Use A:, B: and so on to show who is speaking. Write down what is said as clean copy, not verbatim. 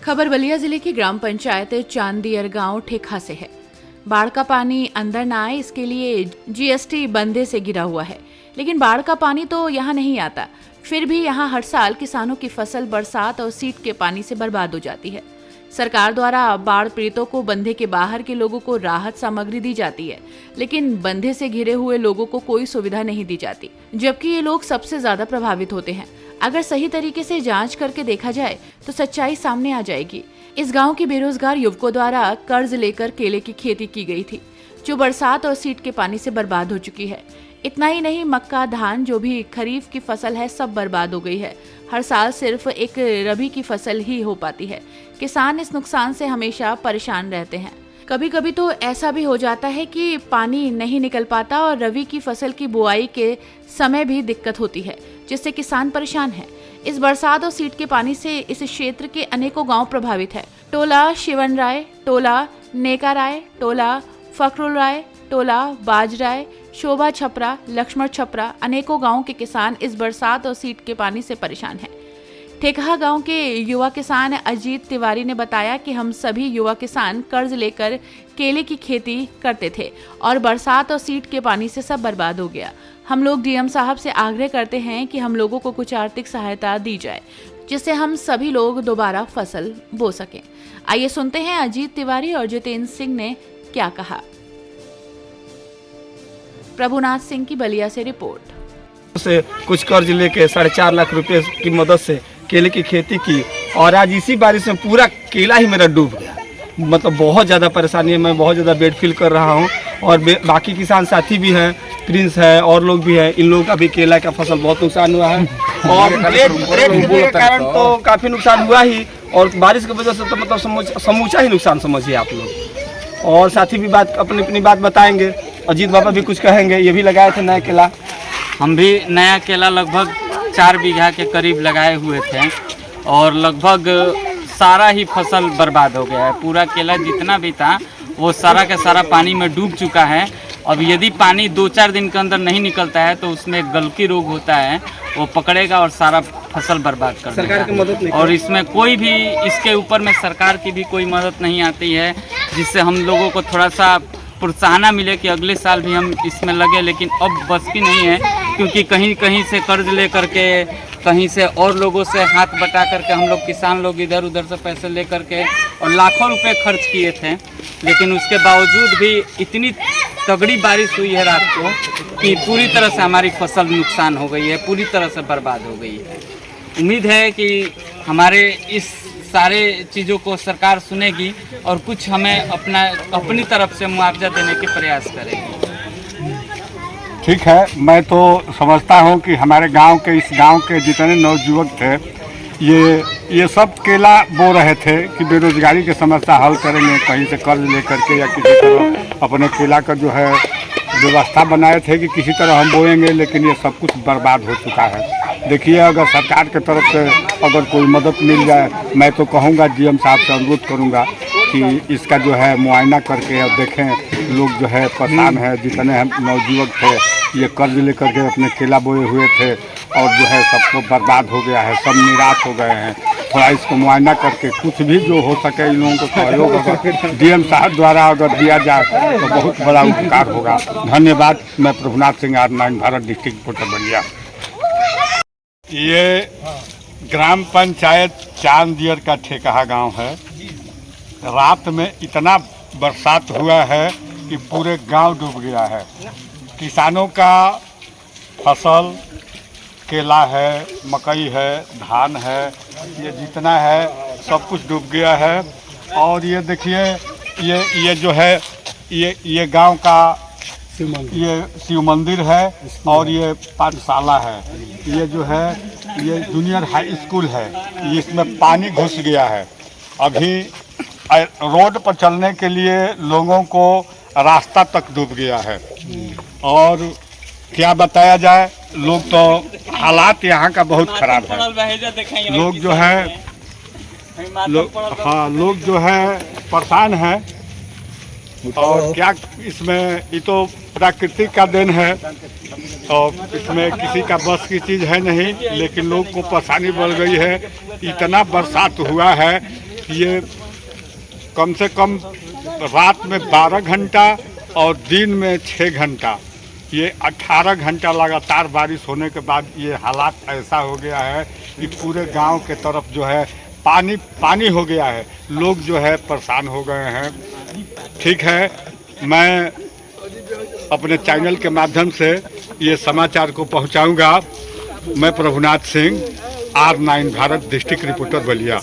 A: खबर बलिया जिले की ग्राम पंचायत चांदियर गांव ठेखा से है। बाढ़ का पानी अंदर न आए इसके लिए जीएसटी बंदे से गिरा हुआ है, लेकिन बाढ़ का पानी तो यहाँ नहीं आता। फिर भी यहाँ हर साल किसानों की फसल बरसात और सीट के पानी से बर्बाद हो जाती है। सरकार द्वारा बाढ़ पीड़ितों को बंधे के बाहर के लोगों को राहत सामग्री दी जाती है, लेकिन बंधे से घिरे हुए लोगों को कोई सुविधा नहीं दी जाती, जबकि ये लोग सबसे ज्यादा प्रभावित होते हैं। अगर सही तरीके से जांच करके देखा जाए तो सच्चाई सामने आ जाएगी। इस गांव के बेरोजगार युवकों द्वारा कर्ज लेकर केले की खेती की गई थी, जो बरसात और सीट के पानी से बर्बाद हो चुकी है। इतना ही नहीं, मक्का, धान, जो भी खरीफ की फसल है, सब बर्बाद हो गई है। हर साल सिर्फ एक रबी की फसल ही हो पाती है। किसान इस नुकसान से हमेशा परेशान रहते हैं। कभी कभी तो ऐसा भी हो जाता है कि पानी नहीं निकल पाता और रबी की फसल की बुआई के समय भी दिक्कत होती है, जिससे किसान परेशान है। इस बरसात और सीट के पानी से इस क्षेत्र के अनेकों गांव प्रभावित है। टोला शिवन राय, टोला नेका राय, टोला फखरुल राय, टोला बाज राय, शोभा छपरा, लक्ष्मण छपरा, अनेकों गांवों के किसान इस बरसात और सीट के पानी से परेशान हैं। ठेकहा गांव के युवा किसान अजीत तिवारी ने बताया कि हम सभी युवा किसान कर्ज लेकर केले की खेती करते थे और बरसात और सीट के पानी से सब बर्बाद हो गया। हम लोग डीएम साहब से आग्रह करते हैं कि हम लोगों को कुछ आर्थिक सहायता दी जाए, जिससे हम सभी लोग दोबारा फसल बो सकें। आइए सुनते हैं अजीत तिवारी और जितेंद्र सिंह ने क्या कहा। प्रभुनाथ सिंह की बलिया से रिपोर्ट।
B: से कुछ कर्ज लेके 4.5 लाख रुपए की मदद से केले की खेती की और आज इसी बारिश में पूरा केला ही मेरा डूब गया। मतलब बहुत ज़्यादा परेशानी है, मैं बहुत ज़्यादा बेड फील कर रहा हूँ। और बाकी किसान साथी भी हैं, प्रिंस है और लोग भी हैं, इन लोगों का भी केला का फसल बहुत नुकसान हुआ है और रेट गिरने के कारण तो काफ़ी नुकसान हुआ ही, और बारिश की वजह से तो मतलब समूचा ही नुकसान समझिए आप लोग। और साथी भी अपनी बात बताएंगे। अजीत बाबा भी कुछ कहेंगे, ये भी लगाए थे नया केला।
C: हम भी नया केला लगभग 4 बीघा के करीब लगाए हुए थे और लगभग सारा ही फसल बर्बाद हो गया है। पूरा केला जितना भी था वो सारा का सारा पानी में डूब चुका है। अब यदि पानी 2-4 दिन के अंदर नहीं निकलता है तो उसमें गलकी रोग होता है, वो पकड़ेगा और सारा फसल बर्बाद कर देगा। सरकार की मदद नहीं, और इसमें कोई भी इसके ऊपर में सरकार की भी कोई मदद नहीं आती है, जिससे हम लोगों को थोड़ा सा प्रोत्साहन मिले कि अगले साल भी हम इसमें लगे। लेकिन अब बस की नहीं है, क्योंकि कहीं कहीं से कर्ज ले करके, कहीं से और लोगों से हाथ बटा करके हम लोग किसान लोग इधर उधर से पैसे ले करके और लाखों रुपए खर्च किए थे। लेकिन उसके बावजूद भी इतनी तगड़ी बारिश हुई है रात को कि पूरी तरह से हमारी फसल नुकसान हो गई है, पूरी तरह से बर्बाद हो गई है। उम्मीद है कि हमारे इस सारे चीज़ों को सरकार सुनेगी और कुछ हमें अपनी तरफ से मुआवजा देने के प्रयास करेगी।
D: ठीक है, मैं तो समझता हूँ कि हमारे इस गांव के जितने नवयुवक थे, ये सब केला बो रहे थे कि बेरोजगारी की समस्या हल करेंगे, कहीं से कर्ज लेकर के या किसी तरह अपने केला का जो है व्यवस्था बनाए थे कि किसी तरह हम बोएंगे। लेकिन ये सब कुछ बर्बाद हो चुका है। देखिए, अगर सरकार की तरफ से अगर कोई मदद मिल जाए, मैं तो कहूँगा, डीएम साहब से अनुरोध करूँगा कि इसका जो है मुआयना करके और देखें। लोग जो है परेशान है, जितने हम नवयुवक थे ये कर्ज लेकर के अपने केला बोए हुए थे और जो है सबको बर्बाद हो गया है, सब निराश हो गए हैं। थोड़ा इसको मुआयना करके कुछ भी जो हो सके इन लोगों को सहयोग अगर डीएम साहब द्वारा अगर दिया जाए तो बहुत बड़ा उपकार होगा। धन्यवाद। मैं Prabhunath Singh, R9 Bharat, district reporter Ballia. ये ग्राम पंचायत चांदियर का ठेकहा गांव है। रात में इतना बरसात हुआ है कि पूरे गांव डूब गया है। किसानों का फसल केला है, मकई है, धान है, ये जितना है सब कुछ डूब गया है। और ये देखिए, ये जो है ये गांव का ये शिव मंदिर है और ये पाठशाला है। ये जो है ये जूनियर हाई स्कूल है। इसमें पानी घुस गया है। अभी रोड पर चलने के लिए लोगों को रास्ता तक डूब गया है। और क्या बताया जाए, लोग तो हालात यहाँ का बहुत खराब है। लोग जो है लोग जो है परेशान हैं। और क्या इसमें, ये तो प्राकृतिक का देन है और इसमें किसी का बस की चीज़ है नहीं। लेकिन लोग को परेशानी बढ़ गई है। इतना बरसात हुआ है ये कम से कम रात में 12 घंटा और दिन में 6 घंटा, ये 18 घंटा लगातार बारिश होने के बाद ये हालात ऐसा हो गया है कि पूरे गांव के तरफ जो है पानी पानी हो गया है। लोग जो है परेशान हो गए हैं। ठीक है, मैं अपने चैनल के माध्यम से ये समाचार को पहुंचाऊंगा। मैं Prabhunath Singh, R9 Bharat district reporter Ballia.